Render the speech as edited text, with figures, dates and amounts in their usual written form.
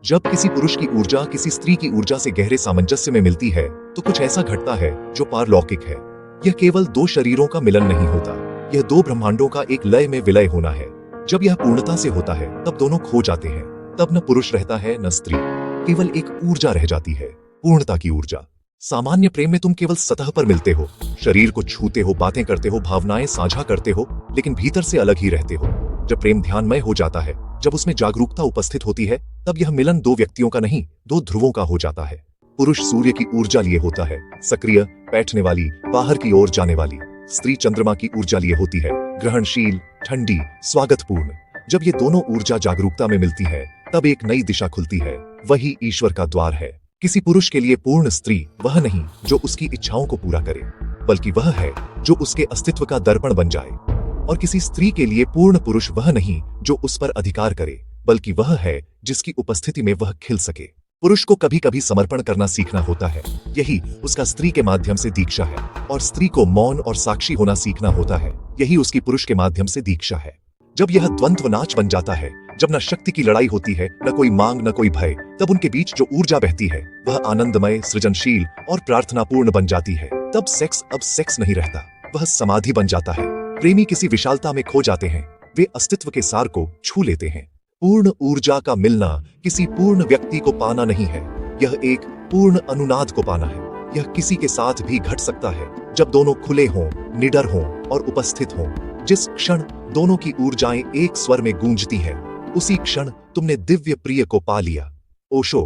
जब किसी पुरुष की ऊर्जा किसी स्त्री की ऊर्जा से गहरे सामंजस्य में मिलती है तो कुछ ऐसा घटता है जो पारलौकिक है। यह केवल दो शरीरों का मिलन नहीं होता, यह दो ब्रह्मांडों का एक लय में विलय होना है। जब यह पूर्णता से होता है तब दोनों खो जाते हैं। तब न पुरुष रहता है न स्त्री, केवल एक ऊर्जा रह जाती है, पूर्णता की ऊर्जा। सामान्य प्रेम में तुम केवल सतह पर मिलते हो, शरीर को छूते हो, बातें करते हो, भावनाएं साझा करते हो, लेकिन भीतर से अलग ही रहते हो। जब प्रेम ध्यानमय हो जाता है, जब उसमें जागरूकता उपस्थित होती है, तब यह मिलन दो व्यक्तियों का नहीं, दो ध्रुवों का हो जाता है। पुरुष सूर्य की ऊर्जा लिए होता है, सक्रिय, बैठने वाली, बाहर की ओर जाने वाली। स्त्री चंद्रमा की ऊर्जा लिए होती है, ग्रहणशील, ठंडी, स्वागतपूर्ण। जब ये दोनों ऊर्जा जागरूकता में मिलती है तब एक नई दिशा खुलती है, वही ईश्वर का द्वार है। किसी पुरुष के लिए पूर्ण स्त्री वह नहीं जो उसकी इच्छाओं को पूरा करे, बल्कि वह है जो उसके अस्तित्व का दर्पण बन जाए। और किसी स्त्री के लिए पूर्ण पुरुष वह नहीं जो उस पर अधिकार करे, बल्कि वह है जिसकी उपस्थिति में वह खिल सके। पुरुष को कभी कभी समर्पण करना सीखना होता है, यही उसका स्त्री के माध्यम से दीक्षा है। और स्त्री को मौन और साक्षी होना सीखना होता है, यही उसकी पुरुष के माध्यम से दीक्षा है। जब यह द्वंद्व नाच बन जाता है, जब न शक्ति की लड़ाई होती है, न कोई मांग, न कोई भय, तब उनके बीच जो ऊर्जा बहती है वह आनंदमय, सृजनशील और प्रार्थनापूर्ण बन जाती है। तब सेक्स अब सेक्स नहीं रहता, वह समाधि बन जाता है। प्रेमी किसी विशालता में खो जाते हैं, वे अस्तित्व के सार को छू लेते हैं। पूर्ण ऊर्जा का मिलना किसी पूर्ण व्यक्ति को पाना नहीं है, यह एक पूर्ण अनुनाद को पाना है। यह किसी के साथ भी घट सकता है जब दोनों खुले हों, निडर हों और उपस्थित हों। जिस क्षण दोनों की ऊर्जाएं एक स्वर में गूंजती हैं, उसी क्षण तुमने दिव्य प्रिय को पा लिया। ओशो।